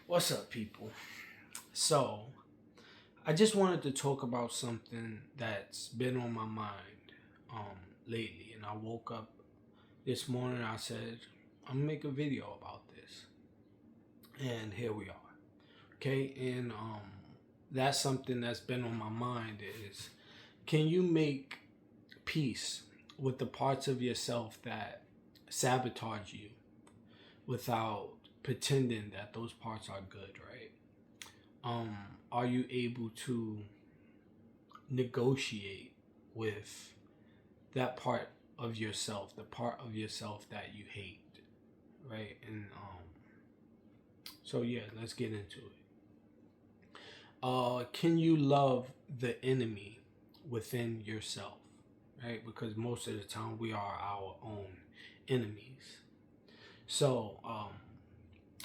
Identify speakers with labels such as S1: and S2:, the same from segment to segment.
S1: What's up, people? So, I just wanted to talk about something that's been on my mind lately. And I woke up this morning, I said, I'm gonna make a video about this. And here we are. Okay, and that's something that's been on my mind is can you make peace with the parts of yourself that sabotage you without pretending that those parts are good, right? um are you able to negotiate with that part of yourself, the part of yourself that you hate, right? And so yeah, let's get into it. Can you love the enemy within yourself, right? Because most of the time we are our own enemies. So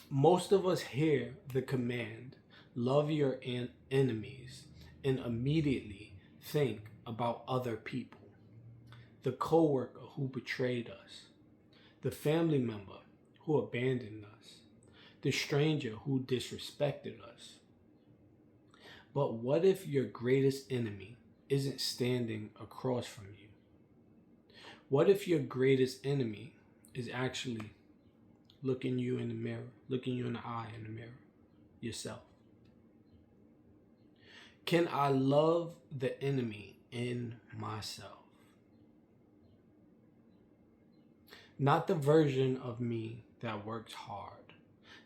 S1: most of us hear the command, love your enemies, and immediately think about other people. The coworker who betrayed us, the family member who abandoned us, the stranger who disrespected us. But what if your greatest enemy isn't standing across from you? What if your greatest enemy is actually looking you in the mirror, looking you in the eye in the mirror, yourself? Can I love the enemy in myself? Not the version of me that works hard,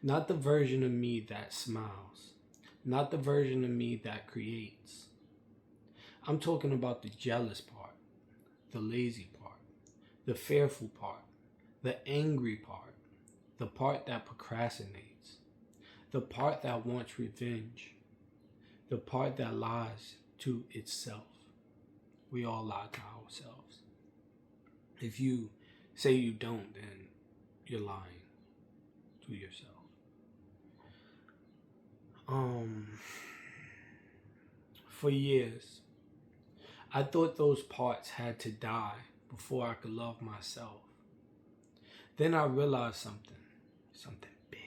S1: not the version of me that smiles, not the version of me that creates. I'm talking about the jealous part, the lazy part, the fearful part, the angry part, the part that procrastinates, the part that wants revenge, the part that lies to itself. We all lie to ourselves. If you say you don't, then you're lying to yourself. For years, I thought those parts had to die before I could love myself. Then I realized something big.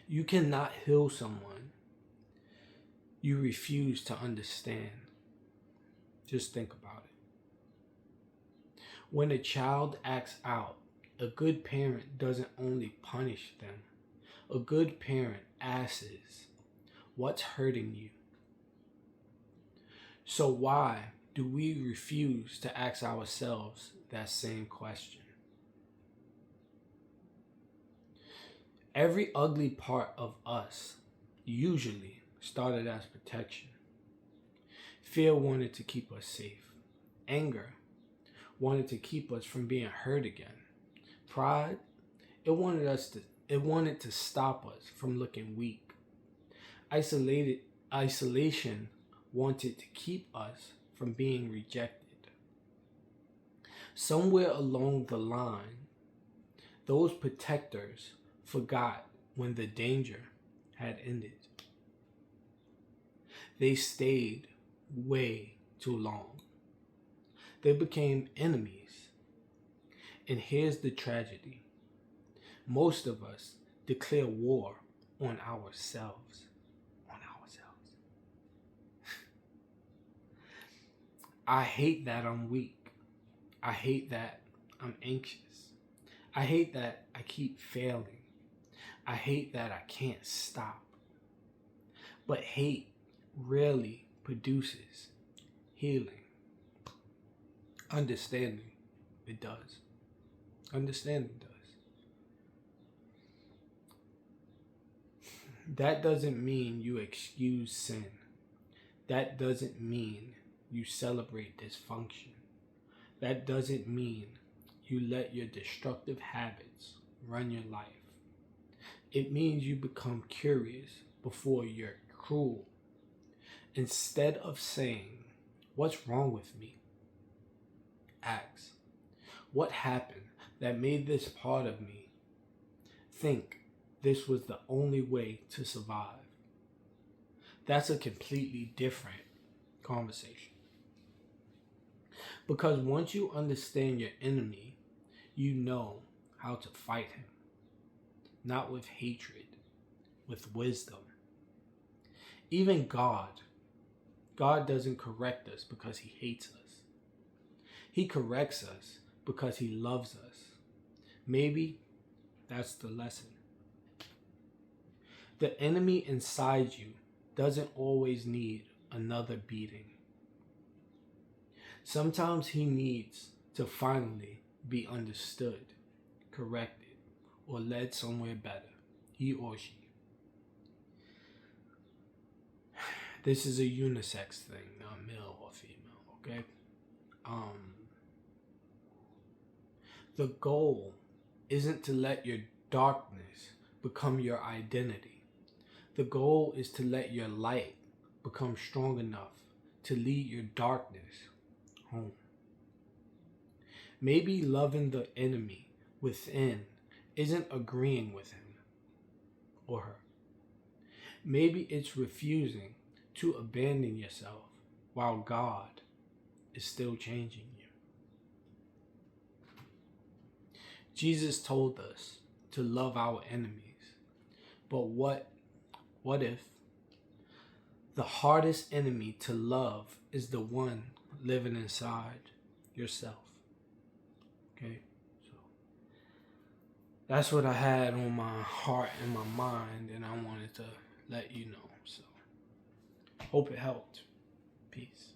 S1: You cannot heal someone you refuse to understand. Just think about it. When a child acts out, a good parent doesn't only punish them. A good parent asks, what's hurting you? So why do we refuse to ask ourselves that same question? Every ugly part of us usually started as protection. Fear wanted to keep us safe. Anger wanted to keep us from being hurt again. Pride, it wanted to stop us from looking weak. Isolation wanted to keep us from being rejected. Somewhere along the line, those protectors forgot when the danger had ended. They stayed way too long. They became enemies. And here's the tragedy. Most of us declare war on ourselves. I hate that I'm weak. I hate that I'm anxious. I hate that I keep failing. I hate that I can't stop. But hate rarely produces healing. Understanding, it does. Understanding does. That doesn't mean you excuse sin. That doesn't mean you celebrate dysfunction. That doesn't mean you let your destructive habits run your life. It means you become curious before you're cruel. Instead of saying, what's wrong with me? Ask, what happened that made this part of me think this was the only way to survive? That's a completely different conversation. Because once you understand your enemy, you know how to fight him. Not with hatred, with wisdom. Even God doesn't correct us because he hates us. He corrects us because he loves us. Maybe that's the lesson. The enemy inside you doesn't always need another beating. Sometimes he needs to finally be understood, corrected, or led somewhere better, he or she. This is a unisex thing, not male or female, okay? The goal isn't to let your darkness become your identity. The goal is to let your light become strong enough to lead your darkness home. Maybe loving the enemy within isn't agreeing with him or her. Maybe it's refusing to abandon yourself while God is still changing you. Jesus told us to love our enemies. But what if the hardest enemy to love is the one living inside yourself? Okay? So that's what I had on my heart and my mind, and I wanted to let you know. So hope it helped. Peace.